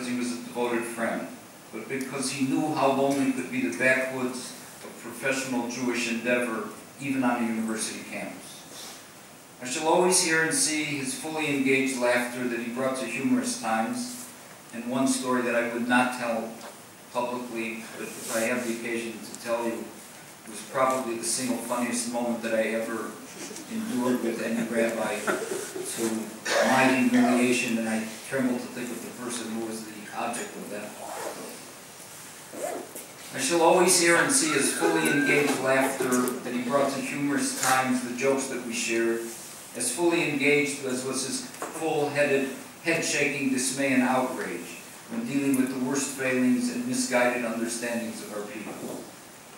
because he was a devoted friend, but because he knew how lonely could be the backwoods of professional Jewish endeavor, even on a university campus. I shall always hear and see his fully engaged laughter that he brought to humorous times, and one story that I would not tell publicly, but if I have the occasion to tell you, was probably the single funniest moment that I ever endured with any rabbi, to my humiliation, and I tremble to think of the person who was the object of that. I shall always hear and see his fully engaged laughter that he brought to humorous times, the jokes that we shared, as fully engaged as was his full-headed, head-shaking dismay and outrage when dealing with the worst failings and misguided understandings of our people.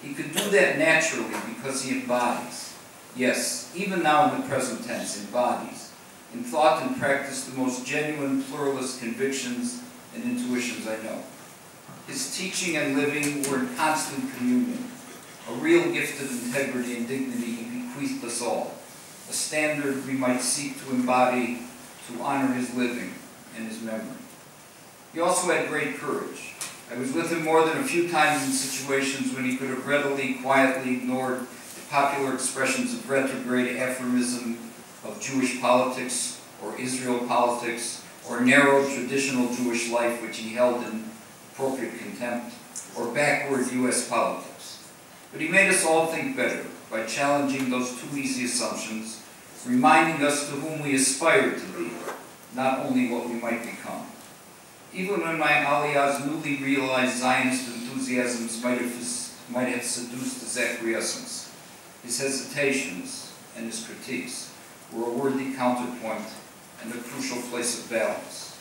He could do that naturally because he embodies, yes, even now in the present tense, embodies, in thought and practice, the most genuine pluralist convictions and intuitions I know. His teaching and living were in constant communion, a real gift of integrity and dignity he bequeathed us all, a standard we might seek to embody to honor his living and his memory. He also had great courage. I was with him more than a few times in situations when he could have readily, quietly ignored the popular expressions of retrograde aphorism of Jewish politics or Israel politics or narrow traditional Jewish life which he held in appropriate contempt, or backward U.S. politics. But he made us all think better by challenging those too easy assumptions, reminding us to whom we aspire to be, not only what we might become. Even when my Aliyah's newly realized Zionist enthusiasms might have seduced his acquiescence, his hesitations and his critiques were a worthy counterpoint and a crucial place of balance.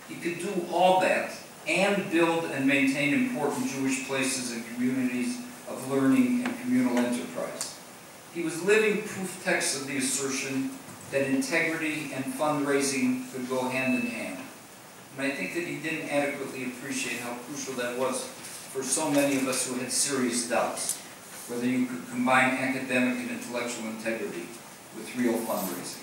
He could do all that and build and maintain important Jewish places and communities of learning and communal enterprise. He was living proof text of the assertion that integrity and fundraising could go hand in hand. And I think that he didn't adequately appreciate how crucial that was for so many of us who had serious doubts, whether you could combine academic and intellectual integrity with real fundraising.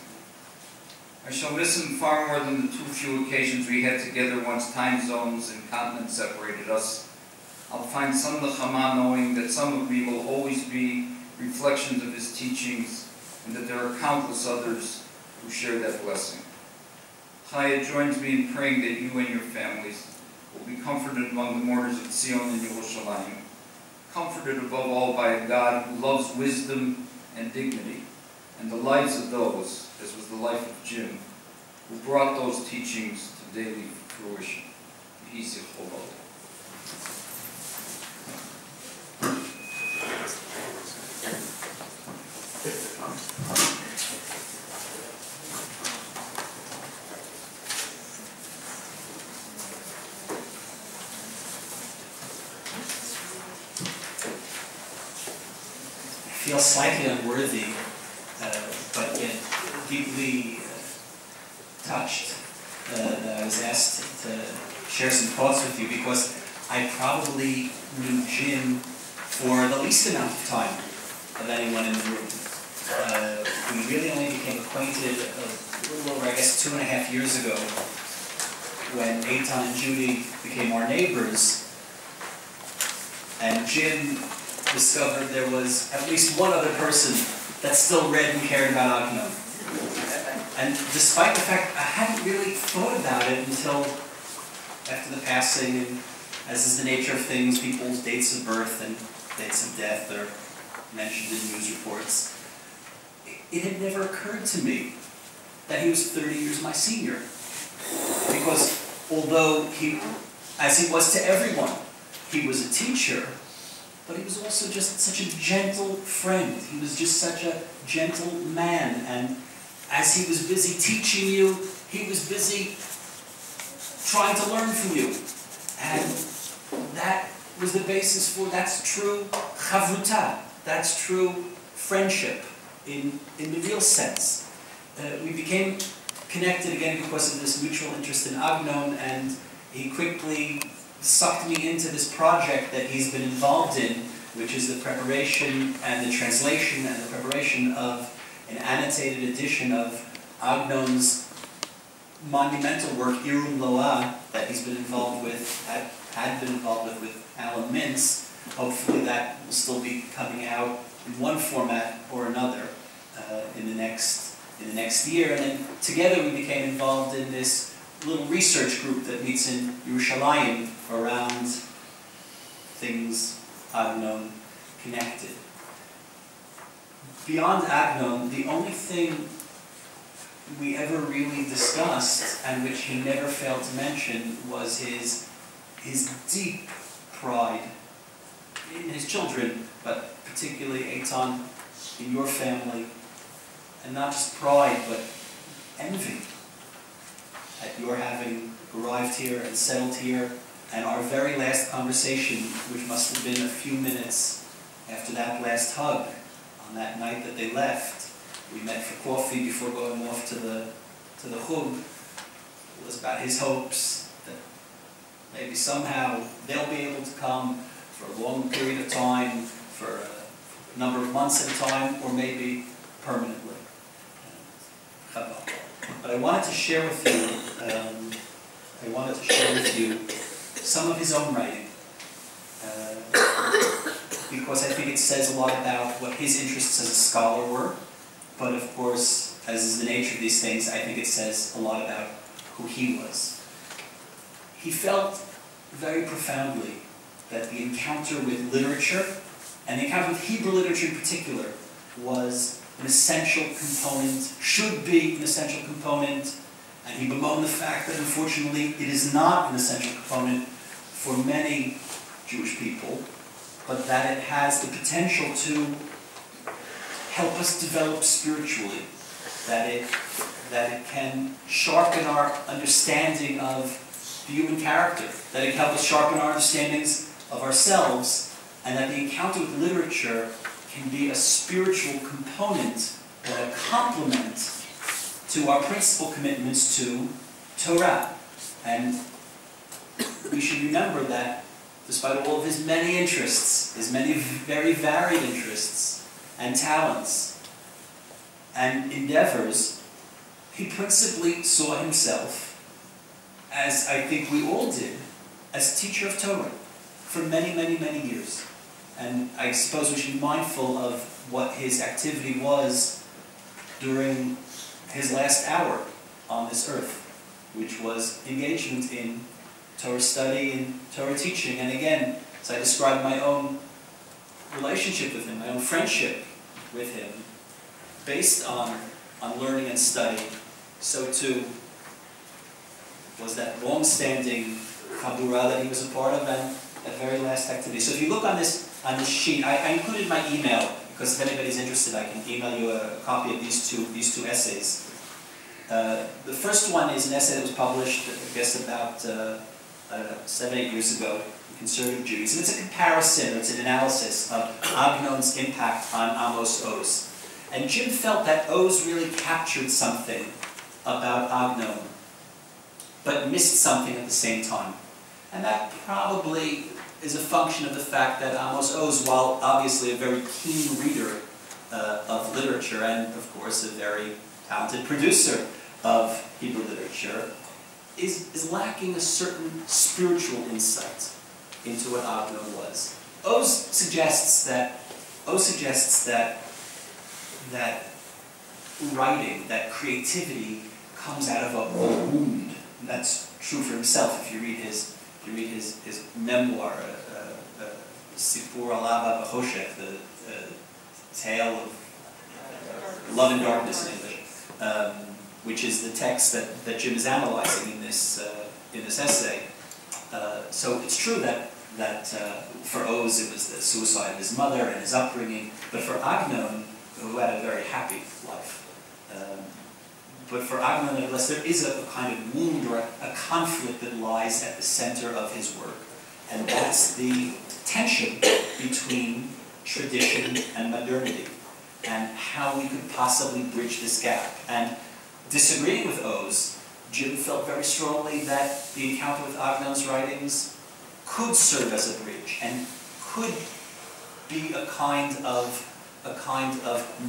I shall miss him far more than the too few occasions we had together once time zones and continents separated us. I'll find some nechama knowing that some of me will always be reflections of his teachings and that there are countless others who share that blessing. Chaya joins me in praying that you and your families will be comforted among the mourners of Zion and Yerushalayim, comforted above all by a God who loves wisdom and dignity, and the lives of those, as was the life of Jim, who brought those teachings to daily fruition. Yehi zichro b'olah. I feel slightly unworthy, but yet deeply touched that I was asked to share some thoughts with you, because I probably knew Jim for the least amount of time of anyone in the room. We really only became acquainted a little over, I guess, 2.5 years ago, when Eitan and Judy became our neighbors, and Jim discovered there was at least one other person that still read and cared about Agnon. And despite the fact I hadn't really thought about it until after the passing, and as is the nature of things, people's dates of birth and dates of death are mentioned in news reports, it had never occurred to me that he was 30 years my senior. Because although he, as he was to everyone, he was a teacher, but he was also just such a gentle friend. He was just such a gentle man. And as he was busy teaching you, he was busy trying to learn from you. And that was the basis for, that's true chavruta. That's true friendship in the real sense. We became connected again because of this mutual interest in Agnon, and he quickly sucked me into this project that he's been involved in, which is the preparation and the translation and the preparation of an annotated edition of Agnon's monumental work, Irum Loah, that he's been involved with, had been involved with Alan Mintz. Hopefully that will still be coming out in one format or another in the next year. And then together we became involved in this little research group that meets in Yerushalayim around things Agnon connected. Beyond Agnon, the only thing we ever really discussed, and which he never failed to mention, was his deep pride in his children, but particularly Eitan, in your family, and not just pride, but envy at your having arrived here and settled here. And our very last conversation, which must have been a few minutes after that last hug, on that night that they left, we met for coffee before going off to the chug, was about his hopes that maybe somehow they'll be able to come for a long period of time, for a number of months at a time, or maybe permanently. But I wanted to share with you, some of his own writing, because I think it says a lot about what his interests as a scholar were, but of course, as is the nature of these things, I think it says a lot about who he was. He felt very profoundly that the encounter with literature, and the encounter with Hebrew literature in particular, was an essential component, should be an essential component, and he bemoaned the fact that unfortunately it is not an essential component for many Jewish people, but that it has the potential to help us develop spiritually, that it can sharpen our understanding of the human character, that it can help us sharpen our understandings of ourselves, and that the encounter with literature can be a spiritual component or a complement to our principal commitments to Torah. And we should remember that despite all of his many interests, his many very varied interests and talents and endeavors, he principally saw himself, as I think we all did, as teacher of Torah for many, many, many years. And I suppose we should be mindful of what his activity was during his last hour on this earth, which was engagement in Torah study and Torah teaching. And again, as I described my own relationship with him, my own friendship with him, based on learning and study, so too was that long-standing chabura that he was a part of, and that very last activity. So if you look on this sheet, I included my email, because if anybody's interested, I can email you a copy of these two essays. The first one is an essay that was published, I guess, about 7-8 years ago, in Conservative Jews. And it's a comparison, it's an analysis of Agnon's impact on Amos Oz. And Jim felt that Oz really captured something about Agnon, but missed something at the same time. And that probably is a function of the fact that Amos Oz, while obviously a very keen reader of literature, and of course a very talented producer of Hebrew literature, is lacking a certain spiritual insight into what Agnon was. Oz suggests that writing, that creativity, comes out of a wound. And that's true for himself. If you read his memoir, Sipur Alava B'Choshech, the tale of Love and Darkness in English, which is the text that Jim is analyzing in this essay. So it's true that for Oz it was the suicide of his mother and his upbringing, but for Agnon, who had a very happy life, but for Agnon, nevertheless, there is a kind of wound or a conflict that lies at the center of his work, and that's the tension between tradition and modernity, and how we could possibly bridge this gap. And disagreeing with Oz, Jim felt very strongly that the encounter with Agnon's writings could serve as a bridge and could be a kind of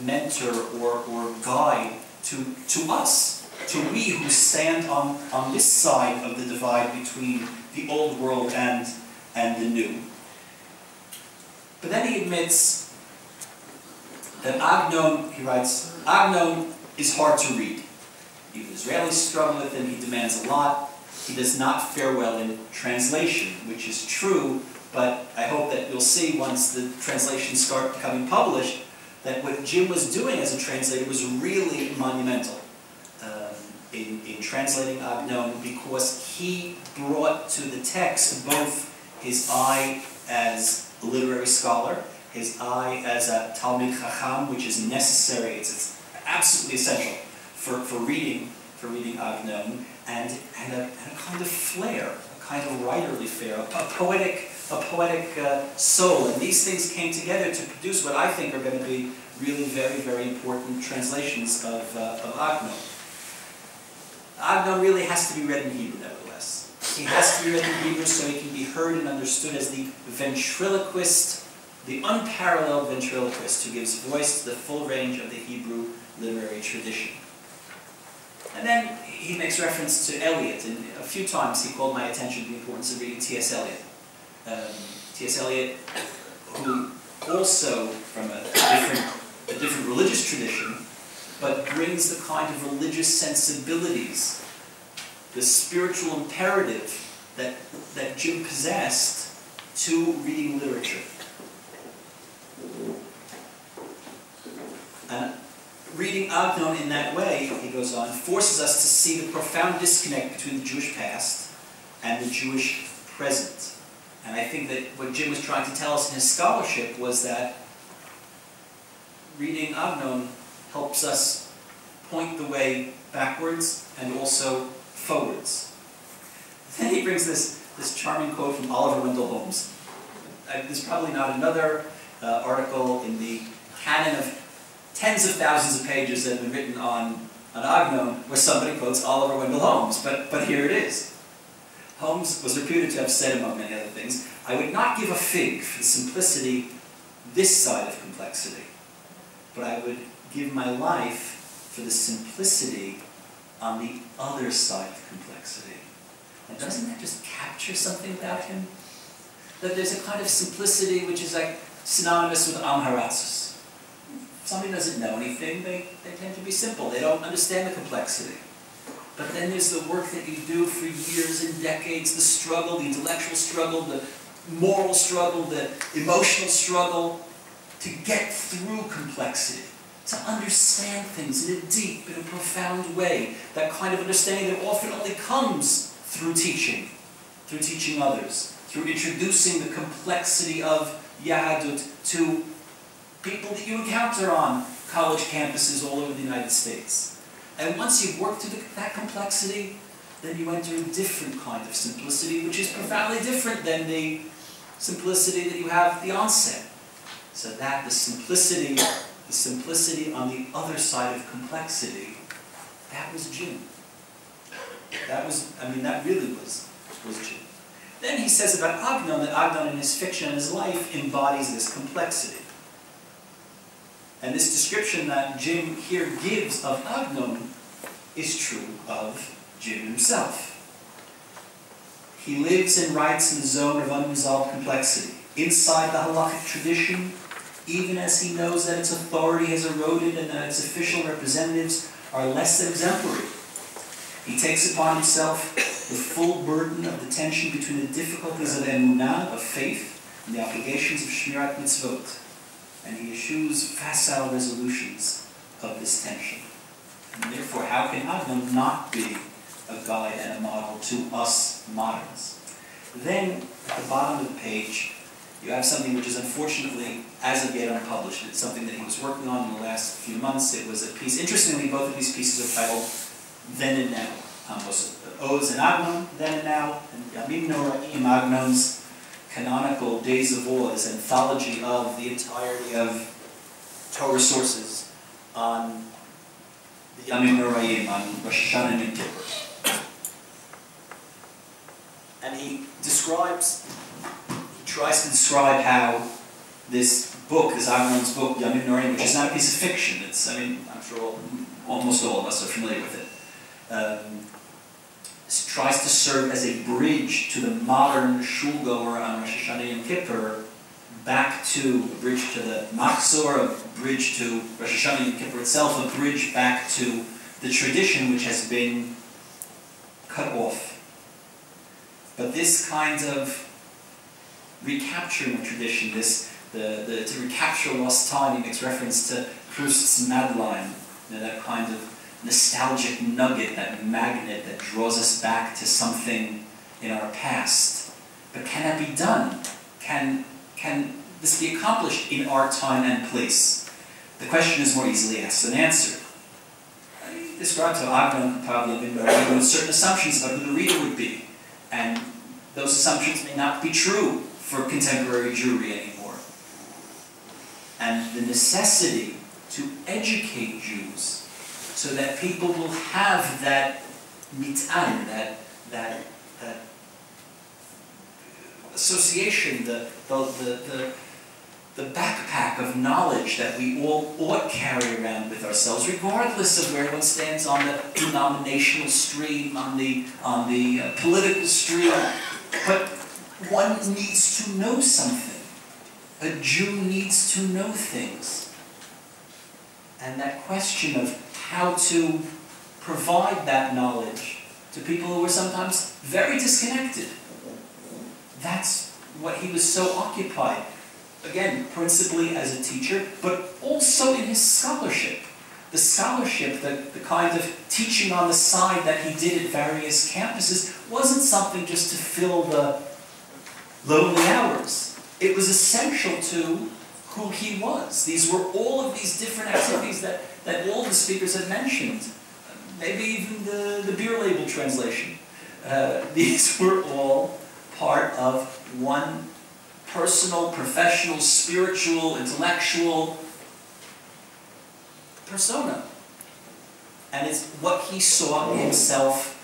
mentor or guide to us to we who stand on this side of the divide between the old world and the new. But then he admits that Agnon, he writes, Agnon is hard to read. Even Israelis struggle with him, he demands a lot. He does not fare well in translation, which is true, but I hope that you'll see once the translations start becoming published that what Jim was doing as a translator was really monumental in translating Agnon, because he brought to the text both his eye as a literary scholar, his eye as a Talmid Chacham, which is necessary, it's absolutely essential for reading Agnon, and a kind of flair, a kind of writerly flair, a poetic soul. And these things came together to produce what I think are going to be really very, very important translations of Agnon. Agnon really has to be read in Hebrew, nevertheless. He has to be read in Hebrew so he can be heard and understood as the ventriloquist, the unparalleled ventriloquist who gives voice to the full range of the Hebrew literary tradition. And then he makes reference to Eliot, and a few times he called my attention to the importance of reading T.S. Eliot. T.S. Eliot, who also from a different religious tradition, but brings the kind of religious sensibilities, the spiritual imperative that Jim possessed to reading literature. And reading Agnon in that way, he goes on, forces us to see the profound disconnect between the Jewish past and the Jewish present. And I think that what Jim was trying to tell us in his scholarship was that reading Agnon helps us point the way backwards and also forwards. Then he brings this charming quote from Oliver Wendell Holmes. There's probably not another article in the canon of tens of thousands of pages that have been written on Agnon where somebody quotes Oliver Wendell Holmes, but here it is. Holmes was reputed to have said, among many other things, I would not give a fig for the simplicity this side of complexity, but I would give my life for the simplicity on the other side of complexity. And doesn't that just capture something about him? That there's a kind of simplicity which is like synonymous with amharatzus. If somebody doesn't know anything, they tend to be simple. They don't understand the complexity. But then there's the work that you do for years and decades, the struggle, the intellectual struggle, the moral struggle, the emotional struggle, to get through complexity, to understand things in a deep, in a profound way. That kind of understanding that often only comes through teaching others, through introducing the complexity of Yahadut to people that you encounter on college campuses all over the United States. And once you've worked through that complexity, then you enter a different kind of simplicity, which is profoundly different than the simplicity that you have at the onset. So that the simplicity on the other side of complexity, that was Jim. That really was Jim. Then he says about Agnon that Agnon in his fiction and his life embodies this complexity. And this description that Jim here gives of Agnon is true of Jim himself. He lives and writes in the zone of unresolved complexity, inside the halakhic tradition, even as he knows that its authority has eroded and that its official representatives are less than exemplary. He takes upon himself the full burden of the tension between the difficulties of emunah, of faith, and the obligations of shmirat mitzvot. And he eschews facile resolutions of this tension. And therefore, how can Agnon not be a guide and a model to us moderns? Then, at the bottom of the page, you have something which is unfortunately, as of yet, unpublished. It's something that he was working on in the last few months. It was a piece, interestingly, both of these pieces are titled Then and Now. Odes and Agnon, Then and Now, and Yamim Noraim, Agnon's canonical Days of Awe, this anthology of the entirety of Torah sources on the Yamim Noraim, on Rosh Hashanah and Yom Kippur. And he tries to describe how this book, this Agnon's book, Yamim Noraim, which is not a piece of fiction, I'm sure almost all of us are familiar with it, tries to serve as a bridge to the modern shulgoer on Rosh Hashanah and Kippur, back to a bridge to the Machzor, a bridge to Rosh Hashanah and Kippur itself, a bridge back to the tradition which has been cut off. But this kind of recapturing of tradition, to recapture lost time, he makes reference to Proust's Madeline, that kind of nostalgic nugget, that magnet that draws us back to something in our past. But can that be done? Can this be accomplished in our time and place? The question is more easily asked than answered. He described how Agnon Pavla bin Bari with certain assumptions about who the reader would be, and those assumptions may not be true for contemporary Jewry anymore. And the necessity to educate Jews so that people will have that mit'an, that association, the backpack of knowledge that we all ought carry around with ourselves, regardless of where one stands on the denominational stream, on the political stream. But one needs to know something. A Jew needs to know things. And that question of how to provide that knowledge to people who are sometimes very disconnected, that's what he was so occupied. Again, principally as a teacher, but also in his scholarship. The scholarship, the kind of teaching on the side that he did at various campuses, wasn't something just to fill the lonely hours. It was essential to who he was. These were all of these different activities that all the speakers had mentioned. Maybe even the beer label translation. These were all part of one personal, professional, spiritual, intellectual persona. And it's what he saw himself